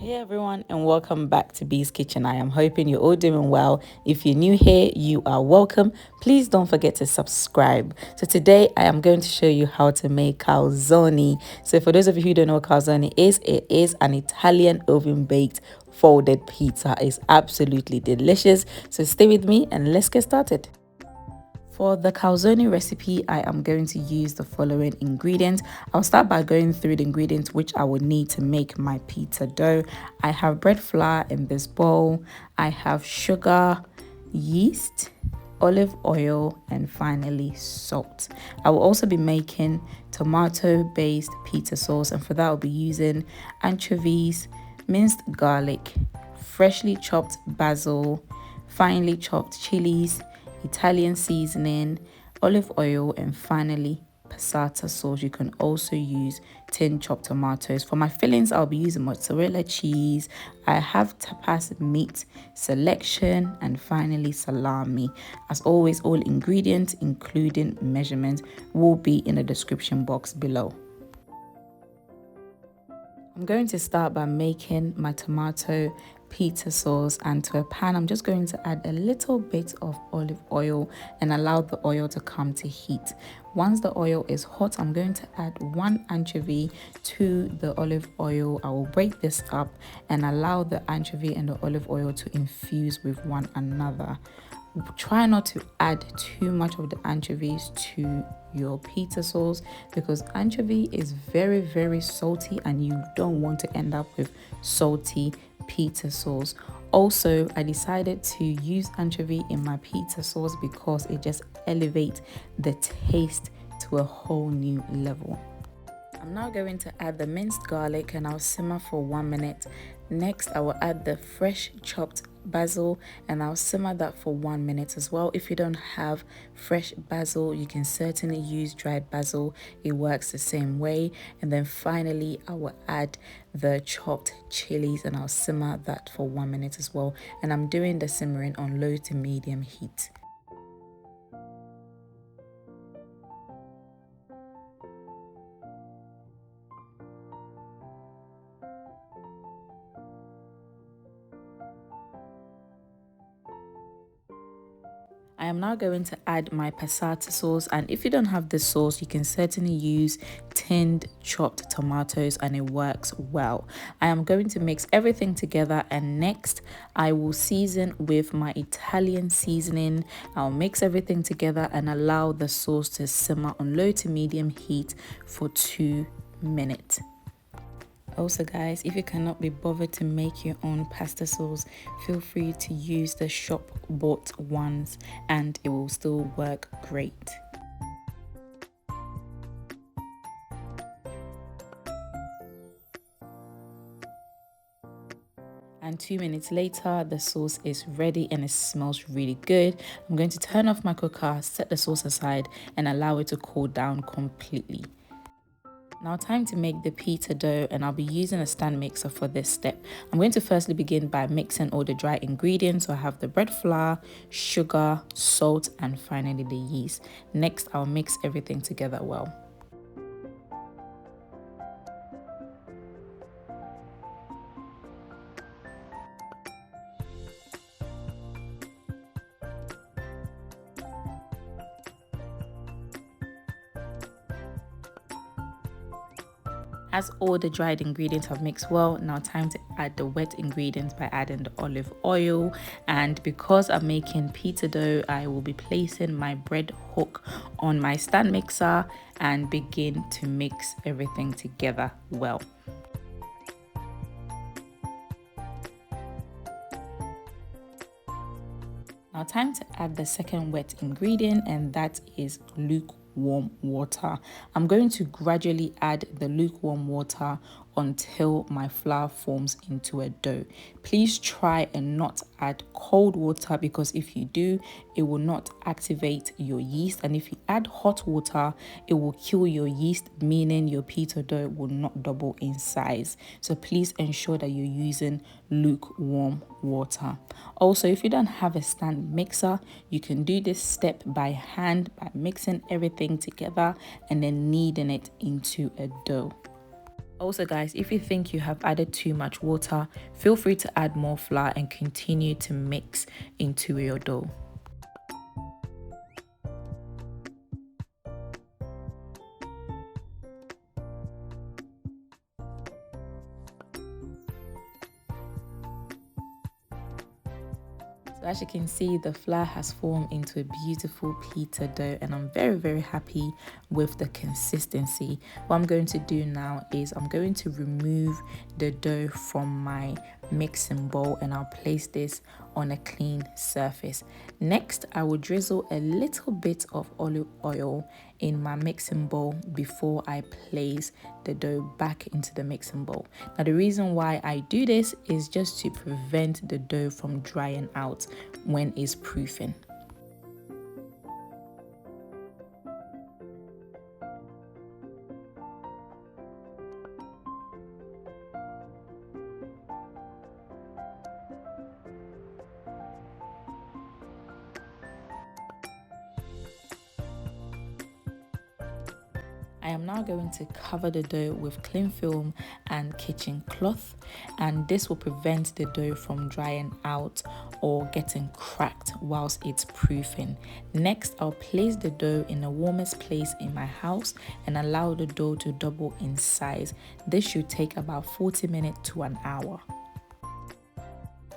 Hey everyone, and welcome back to Bee's Kitchen. I am hoping you're all doing well. If you're new here, you are welcome. Please don't forget to subscribe. So today I am going to show you how to make calzone. So for those of you who don't know what calzone is, it is an Italian oven baked folded pizza. It's absolutely delicious. So stay with me and let's get started. For the calzone recipe, I am going to use the following ingredients. I'll start by going through the ingredients which I will need to make my pita dough. I have bread flour in this bowl. I have sugar, yeast, olive oil, and finally salt. I will also be making tomato-based pita sauce, and for that I'll be using anchovies, minced garlic, freshly chopped basil, finely chopped chilies, Italian seasoning, olive oil, and finally passata sauce. You can also use tin chopped tomatoes. For my fillings, I'll be using mozzarella cheese. I have Tapas meat selection, and finally salami. As always, all ingredients including measurements will be in the description box below. I'm going to start by making my tomato pita sauce, and to a pan I'm just going to add a little bit of olive oil and allow the oil to come to heat. Once the oil is hot, I'm going to add 1 anchovy to the olive oil. I will break this up and allow the anchovy and the olive oil to infuse with one another. Try not to add too much of the anchovies to your pita sauce because anchovy is very salty and you don't want to end up with salty pita sauce. Also, I decided to use anchovy in my pita sauce because it just elevates the taste to a whole new level. I'm now going to add the minced garlic and I'll simmer for 1 minute. Next, I will add the fresh chopped basil and I'll simmer that for 1 minute as well. If you don't have fresh basil, you can certainly use dried basil. It works the same way. And then finally, I will add the chopped chilies and I'll simmer that for 1 minute as well. And I'm doing the simmering on low to medium heat. I am now going to add my passata sauce, and if you don't have this sauce, you can certainly use tinned chopped tomatoes and it works well. I am going to mix everything together, and next I will season with my Italian seasoning. I'll mix everything together and allow the sauce to simmer on low to medium heat for 2 minutes. Also guys, if you cannot be bothered to make your own pasta sauce, feel free to use the shop bought ones and it will still work great. And 2 minutes later, the sauce is ready and it smells really good. I'm going to turn off my cooker, set the sauce aside and allow it to cool down completely. Now time to make the pita dough, and I'll be using a stand mixer for this step. I'm going to firstly begin by mixing all the dry ingredients. So I have the bread flour, sugar, salt, and finally the yeast. Next, I'll mix everything together well. As all the dried ingredients have mixed well, now time to add the wet ingredients by adding the olive oil. And because I'm making pita dough, I will be placing my bread hook on my stand mixer and begin to mix everything together well. Now time to add the second wet ingredient, and that is lukewarm water. I'm going to gradually add the lukewarm water until my flour forms into a dough. Please try and not add cold water because if you do, it will not activate your yeast, and if you add hot water, it will kill your yeast, meaning your pita dough will not double in size. So please ensure that you're using lukewarm water. Also, if you don't have a stand mixer, you can do this step by hand by mixing everything together and then kneading it into a dough. Also guys, if you think you have added too much water, feel free to add more flour and continue to mix into your dough. So as you can see, the flour has formed into a beautiful pita dough, and I'm very happy with the consistency. What I'm going to do now is I'm going to remove the dough from my mixing bowl, and I'll place this on a clean surface. Next, I will drizzle a little bit of olive oil in my mixing bowl before I place the dough back into the mixing bowl. Now the reason why I do this is just to prevent the dough from drying out when it's proofing. I am now going to cover the dough with cling film and kitchen cloth, and this will prevent the dough from drying out or getting cracked whilst it's proofing. Next, I'll place the dough in the warmest place in my house and allow the dough to double in size. This should take about 40 minutes to an hour.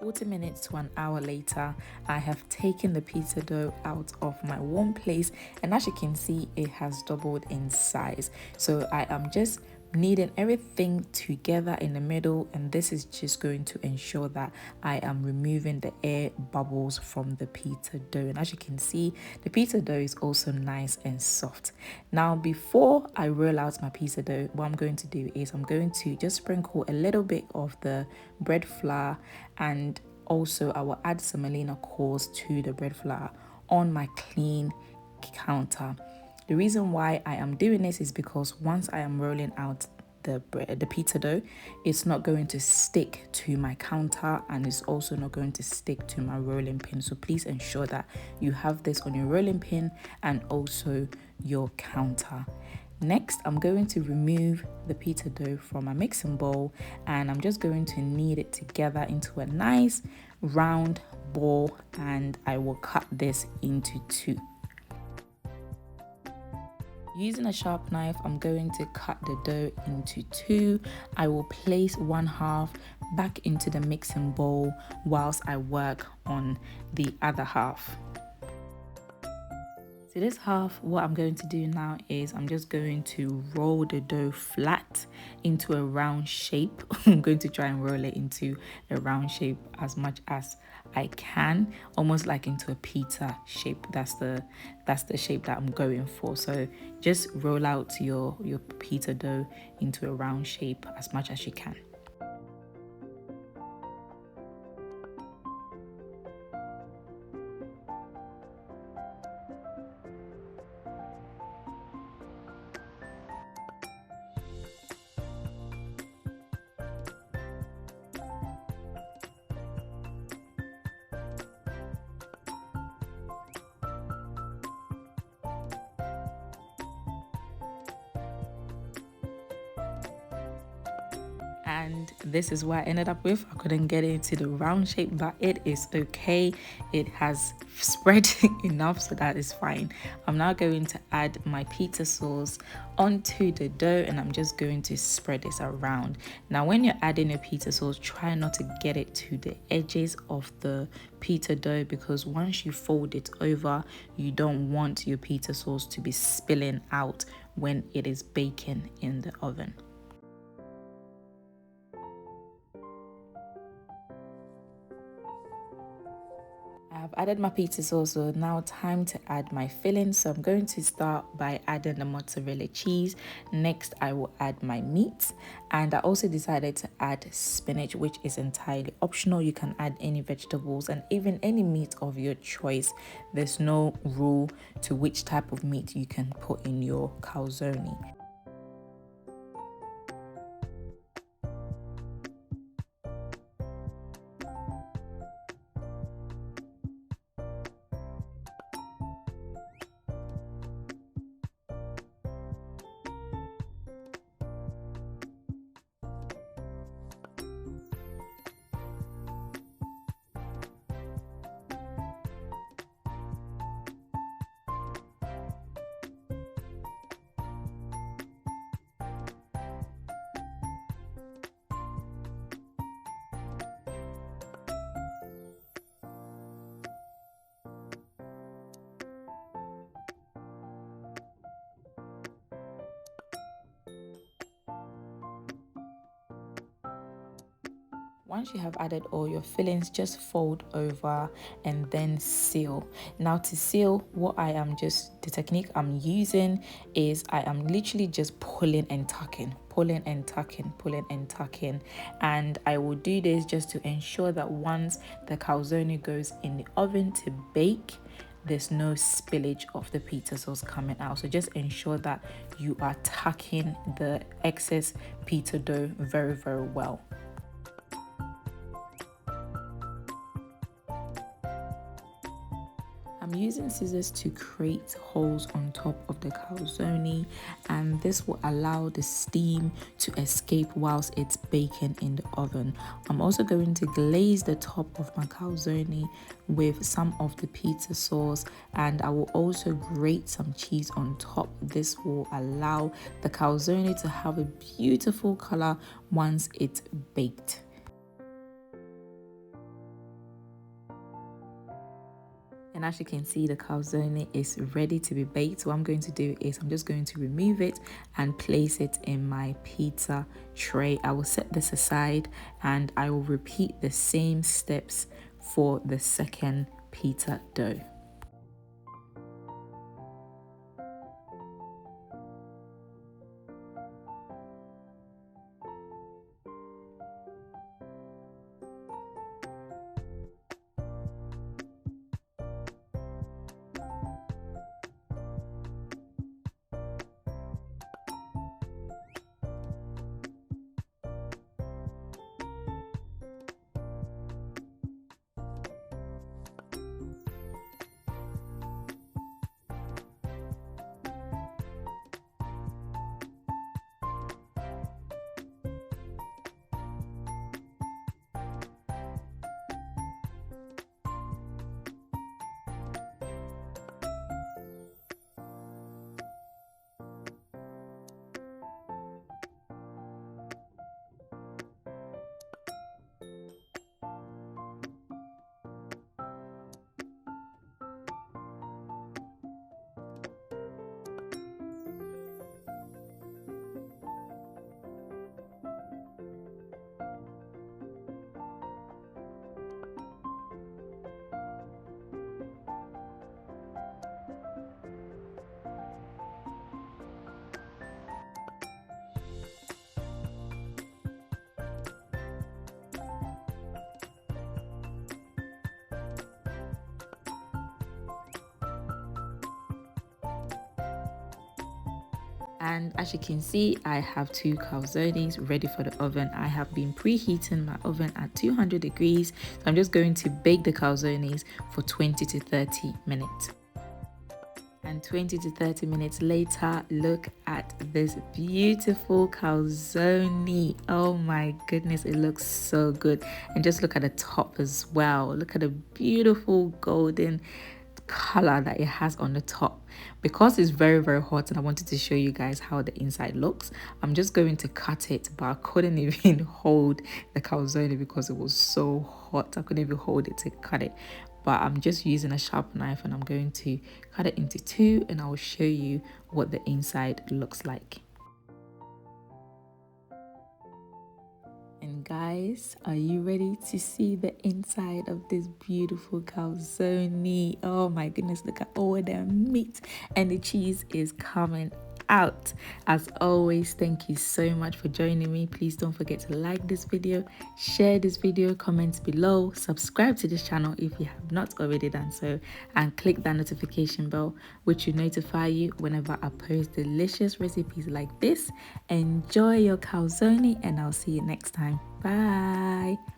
40 minutes to an hour later, I have taken the pita dough out of my warm place, and as you can see, it has doubled in size. So I am just kneading everything together in the middle, and this is just going to ensure that I am removing the air bubbles from the pita dough. And as you can see, the pita dough is also nice and soft. Now before I roll out my pita dough, what I'm going to do is I'm going to just sprinkle a little bit of the bread flour, and also I will add some semolina cores to the bread flour on my clean counter. The reason why I am doing this is because once I am rolling out the pita dough, it's not going to stick to my counter, and it's also not going to stick to my rolling pin. So please ensure that you have this on your rolling pin and also your counter. Next, I'm going to remove the pita dough from my mixing bowl, and I'm just going to knead it together into a nice round ball, and I will cut this into two. Using a sharp knife, I'm going to cut the dough into two. I will place one half back into the mixing bowl whilst I work on the other half. So this half, what I'm going to do now is I'm just going to roll the dough flat into a round shape. I'm going to try and roll it into a round shape as much as I can, almost like into a pita shape. That's the shape that I'm going for. So just roll out your pita dough into a round shape as much as you can. And this is what I ended up with. I couldn't get it into the round shape, but it is okay. It has spread enough, so that is fine. I'm now going to add my pita sauce onto the dough, and I'm just going to spread this around. Now when you're adding your pita sauce, try not to get it to the edges of the pita dough, because once you fold it over, you don't want your pita sauce to be spilling out when it is baking in the oven. I've added my pita sauce, so now time to add my filling. So I'm going to start by adding the mozzarella cheese. Next, I will add my meat, and I also decided to add spinach, which is entirely optional. You can add any vegetables and even any meat of your choice. There's no rule to which type of meat you can put in your calzone. Once you have added all your fillings, just fold over and then seal. Now to seal, the technique I'm using is I am literally just pulling and tucking, pulling and tucking, pulling and tucking. And I will do this just to ensure that once the calzone goes in the oven to bake, there's no spillage of the pita sauce coming out. So just ensure that you are tucking the excess pita dough very, very well. I'm using scissors to create holes on top of the calzone, and this will allow the steam to escape whilst it's baking in the oven. I'm also going to glaze the top of my calzone with some of the pizza sauce, and I will also grate some cheese on top. This will allow the calzone to have a beautiful color once it's baked. And as you can see, the calzone is ready to be baked. So what I'm going to do is I'm just going to remove it and place it in my pizza tray. I will set this aside and I will repeat the same steps for the second pita dough. And as you can see, I have 2 calzones ready for the oven. I have been preheating my oven at 200 degrees. So I'm just going to bake the calzones for 20 to 30 minutes. And 20 to 30 minutes later, look at this beautiful calzone. Oh my goodness, it looks so good. And just look at the top as well. Look at the beautiful golden color that it has on the top. Because it's very, very hot and I wanted to show you guys how the inside looks, I'm just going to cut it, but I couldn't even hold the calzone because it was so hot. I couldn't even hold it to cut it, but I'm just using a sharp knife and I'm going to cut it into 2 and I will show you what the inside looks like. And guys, are you ready to see the inside of this beautiful calzone? Oh my goodness, look at all the meat and the cheese is coming out. As always, thank you so much for joining me. Please don't forget to like this video, share this video, comment below, subscribe to this channel if you have not already done so, and click that notification bell which will notify you whenever I post delicious recipes like this. Enjoy your calzone and I'll see you next time. Bye.